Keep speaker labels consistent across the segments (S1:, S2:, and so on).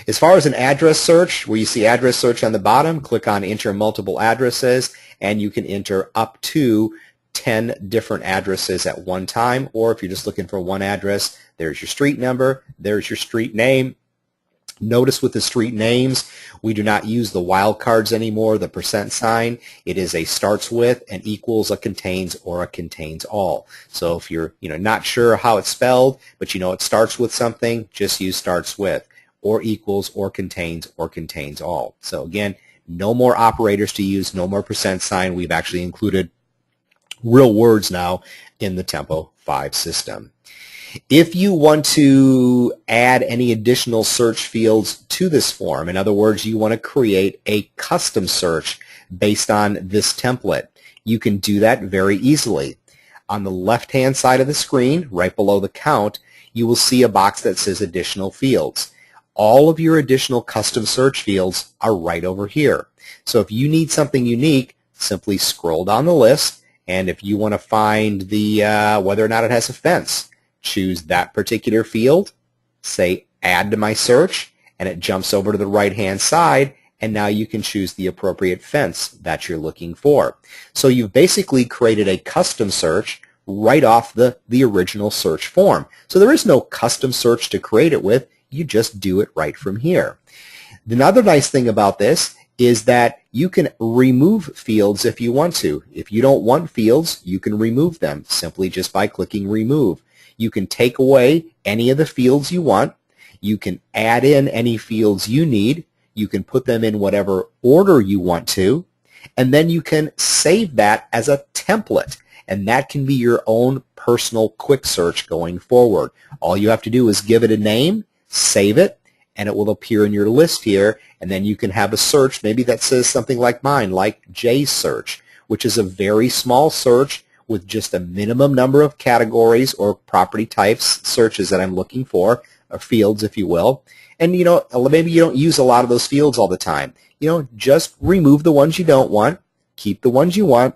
S1: As far as an address search, where you see address search on the bottom, click on enter multiple addresses, and you can enter up to 10 different addresses at one time, or if you're just looking for one address, there's your street number, there's your street name. Notice with the street names, we do not use the wildcards anymore, the %sign. It is a starts with, an equals, a contains, or a contains all. So if you're not sure how it's spelled, but it starts with something, just use starts with, or equals, or contains all. So again, no more operators to use, no more %sign. We've actually included real words now in the Tempo 5 system. If you want to add any additional search fields to this form, in other words, you want to create a custom search based on this template, you can do that very easily. On the left-hand side of the screen, right below the count, you will see a box that says additional fields. All of your additional custom search fields are right over here. So if you need something unique, simply scroll down the list, and if you want to find the whether or not it has a fence, choose that particular field, say add to my search, and it jumps over to the right-hand side, and now you can choose the appropriate fence that you're looking for. So you've basically created a custom search right off the original search form. So there is no custom search to create it with, you just do it right from here. Another nice thing about this is that you can remove fields if you want to. If you don't want fields, you can remove them simply just by clicking remove. You can take away any of the fields you want. You can add in any fields you need. You can put them in whatever order you want to. And then you can save that as a template. And that can be your own personal quick search going forward. All you have to do is give it a name, save it, and it will appear in your list here. And then you can have a search maybe that says something like mine, like J search, which is a very small search with just a minimum number of categories or property types, searches that I'm looking for, or fields if you will. And maybe you don't use a lot of those fields all the time. Just remove the ones you don't want, keep the ones you want,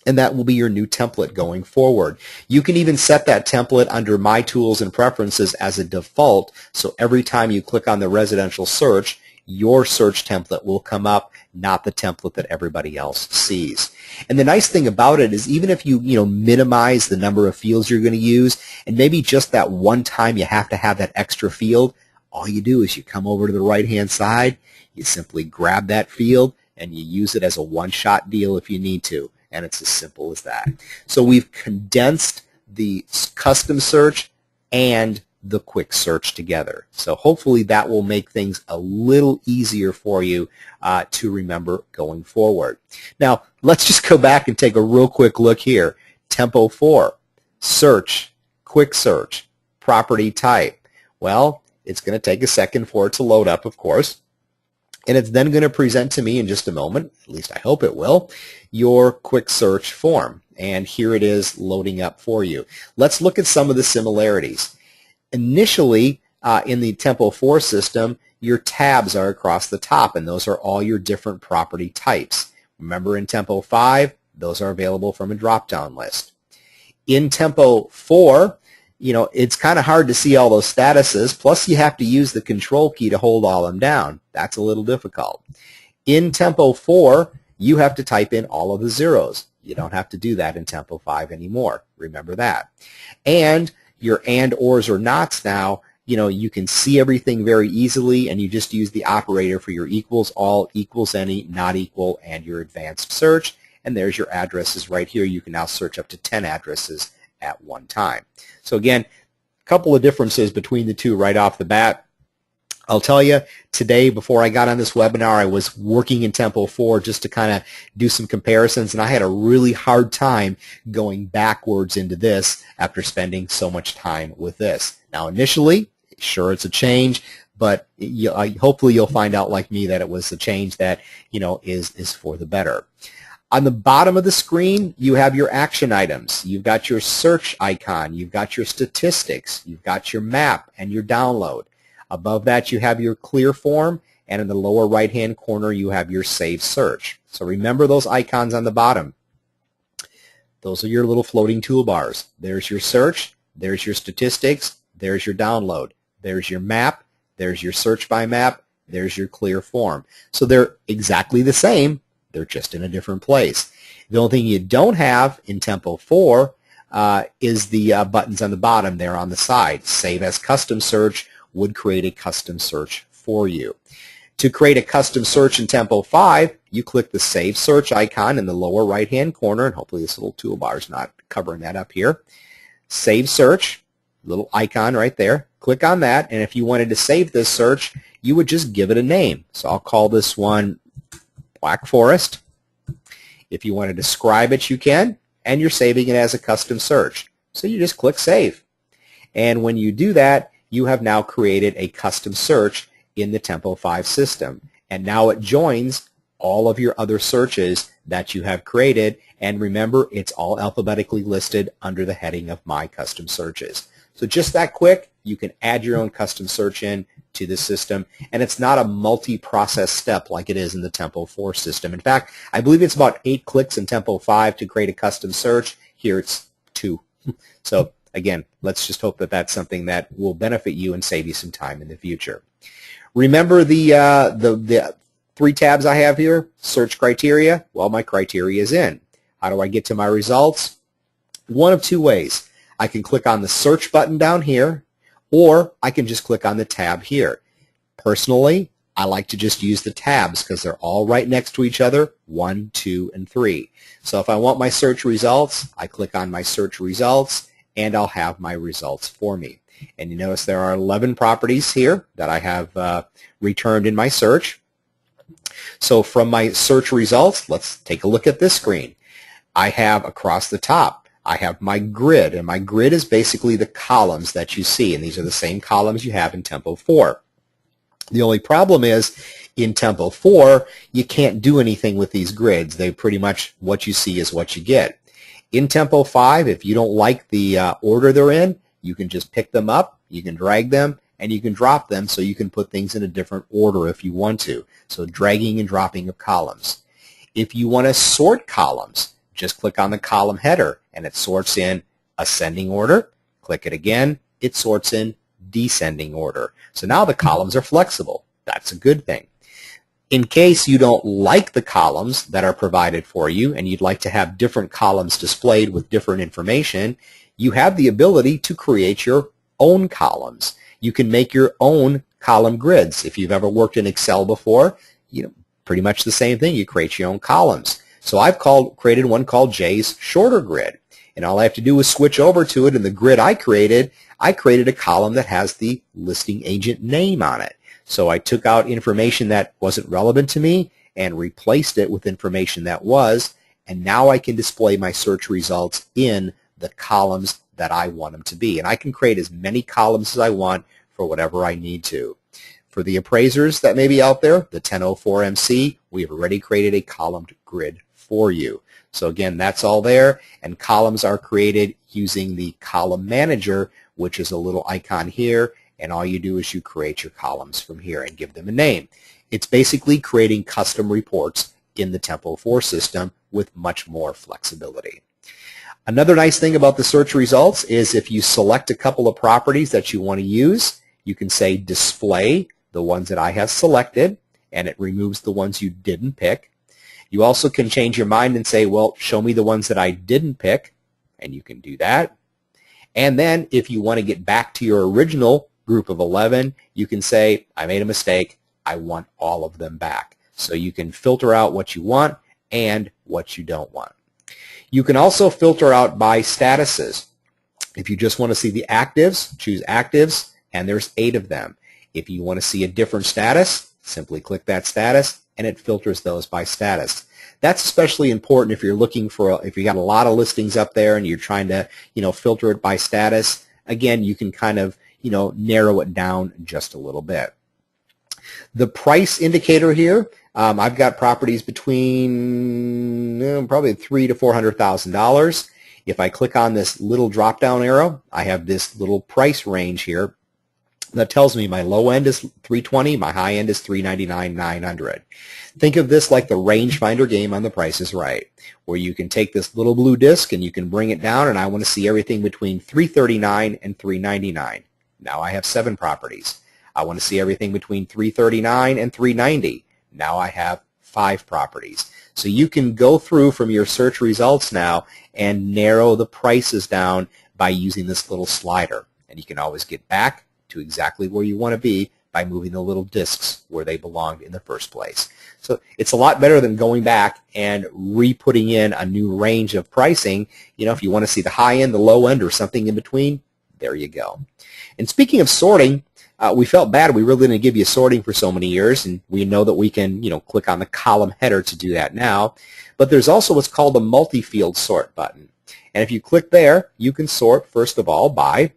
S1: and that will be your new template going forward. You can even set that template under My Tools and Preferences as a default, so every time you click on the residential search, your search template will come up, not the template that everybody else sees. And the nice thing about it is even if you minimize the number of fields you're going to use, and maybe just that one time you have to have that extra field, all you do is you come over to the right-hand side, you simply grab that field, and you use it as a one-shot deal if you need to. And it's as simple as that. So we've condensed the custom search and the quick search together. So hopefully that will make things a little easier for you to remember going forward. Now, let's just go back and take a real quick look here. Tempo 4, search, quick search, property type. Well, it's going to take a second for it to load up, of course. And it's then going to present to me in just a moment, at least I hope it will, your quick search form. And here it is loading up for you. Let's look at some of the similarities. Initially, in the Tempo 4 system, your tabs are across the top, and those are all your different property types. Remember in Tempo 5, those are available from a drop-down list. In Tempo 4, it's kind of hard to see all those statuses, plus you have to use the control key to hold all of them down. That's a little difficult. In Tempo 4, you have to type in all of the zeros. You don't have to do that in Tempo 5 anymore. Remember that. And your and, ors, or nots now, you can see everything very easily, and you just use the operator for your equals all, equals any, not equal, and your advanced search. And there's your addresses right here. You can now search up to 10 addresses at one time. So again, a couple of differences between the two right off the bat. I'll tell you, today before I got on this webinar, I was working in Tempo 4 just to kind of do some comparisons, and I had a really hard time going backwards into this after spending so much time with this. Now initially, sure it's a change, but hopefully you'll find out like me that it was a change that is for the better. On the bottom of the screen, you have your action items. You've got your search icon. You've got your statistics. You've got your map and your download. Above that, you have your clear form, and in the lower right-hand corner, you have your save search. So remember those icons on the bottom. Those are your little floating toolbars. There's your search. There's your statistics. There's your download. There's your map. there's your search by map, there's your clear form. So they're exactly the same, they're just in a different place. The only thing you don't have in Tempo 4 is the buttons on the bottom there on the side. Save as custom search would create a custom search for you. To create a custom search in Tempo 5, you click the Save Search icon in the lower right-hand corner, and hopefully this little toolbar is not covering that up here. Save Search, little icon right there. Click on that, and if you wanted to save this search, you would just give it a name. So I'll call this one Black Forest. If you want to describe it, you can, and you're saving it as a custom search. So you just click Save. And when you do that, you have now created a custom search in the Tempo 5 system. And now it joins all of your other searches that you have created. And remember, it's all alphabetically listed under the heading of My Custom Searches. So just that quick, you can add your own custom search in to the system. And it's not a multi-process step like it is in the Tempo 4 system. In fact, I believe it's about 8 clicks in Tempo 5 to create a custom search. Here it's 2. So again, let's just hope that that's something that will benefit you and save you some time in the future. Remember the 3 tabs I have here? Search criteria. Well, my criteria is in. How do I get to my results? One of 2 ways. I can click on the search button down here, or I can just click on the tab here. Personally, I like to just use the tabs because they're all right next to each other, 1, 2, and 3. So if I want my search results, I click on my search results, and I'll have my results for me. And you notice there are 11 properties here that I have returned in my search. So from my search results, let's take a look at this screen. I have across the top, I have my grid, and my grid is basically the columns that you see, and these are the same columns you have in Tempo 4. The only problem is in Tempo 4, you can't do anything with these grids. They pretty much, what you see is what you get. In Tempo 5, if you don't like the order they're in, you can just pick them up, you can drag them, and you can drop them so you can put things in a different order if you want to. So dragging and dropping of columns. If you want to sort columns, just click on the column header and it sorts in ascending order. Click it again, it sorts in descending order. So now the columns are flexible. That's a good thing. In case you don't like the columns that are provided for you and you'd like to have different columns displayed with different information, you have the ability to create your own columns. You can make your own column grids. If you've ever worked in Excel before, pretty much the same thing. You create your own columns. So I've created one called Jay's Shorter Grid. And all I have to do is switch over to it, and the grid I created a column that has the listing agent name on it. So I took out information that wasn't relevant to me and replaced it with information that was, and now I can display my search results in the columns that I want them to be. And I can create as many columns as I want for whatever I need to. For the appraisers that may be out there, the 1004MC, we have already created a columned grid for you. So again, that's all there, and columns are created using the column manager, which is a little icon here, and all you do is you create your columns from here and give them a name. It's basically creating custom reports in the Tempo 4 system with much more flexibility. Another nice thing about the search results is if you select a couple of properties that you want to use, you can say display the ones that I have selected, and it removes the ones you didn't pick. You also can change your mind and say, well, show me the ones that I didn't pick, and you can do that. And then if you want to get back to your original group of 11, you can say, I made a mistake, I want all of them back. So you can filter out what you want and what you don't want. You can also filter out by statuses. If you just want to see the actives, choose actives, and there's 8 of them. If you want to see a different status, simply click that status, and it filters those by status. That's especially important if you're looking for, if you got a lot of listings up there and you're trying to, filter it by status. Again, you can kind of, narrow it down just a little bit. The price indicator here, I've got properties between probably $300,000 to $400,000. If I click on this little drop-down arrow, I have this little price range here that tells me my low end is $320, my high end is $399,900. Think of this like the rangefinder game on The Price is Right, where you can take this little blue disc and you can bring it down, and I want to see everything between $339 and $399. Now I have 7 properties. I want to see everything between 339 and 390. Now I have 5 properties. So you can go through from your search results now and narrow the prices down by using this little slider. And you can always get back to exactly where you want to be by moving the little discs where they belonged in the first place. So it's a lot better than going back and re-putting in a new range of pricing. You know, if you want to see the high end, the low end, or something in between, there you go. And speaking of sorting, we felt bad. We really didn't give you sorting for so many years, and we know that we can, click on the column header to do that now. But there's also what's called the multi-field sort button. And if you click there, you can sort, first of all, by,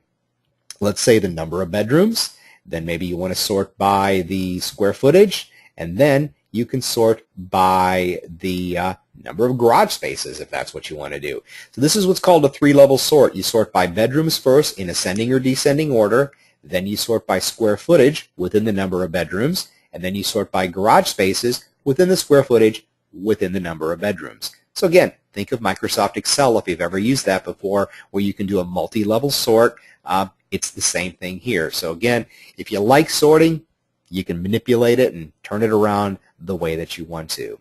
S1: let's say, the number of bedrooms. Then maybe you want to sort by the square footage, and then you can sort by the number of garage spaces if that's what you want to do. So this is what's called a 3-level sort. You sort by bedrooms first in ascending or descending order, then you sort by square footage within the number of bedrooms, and then you sort by garage spaces within the square footage within the number of bedrooms. So again, think of Microsoft Excel if you've ever used that before, where you can do a multi-level sort. It's the same thing here. So again, if you like sorting, you can manipulate it and turn it around the way that you want to.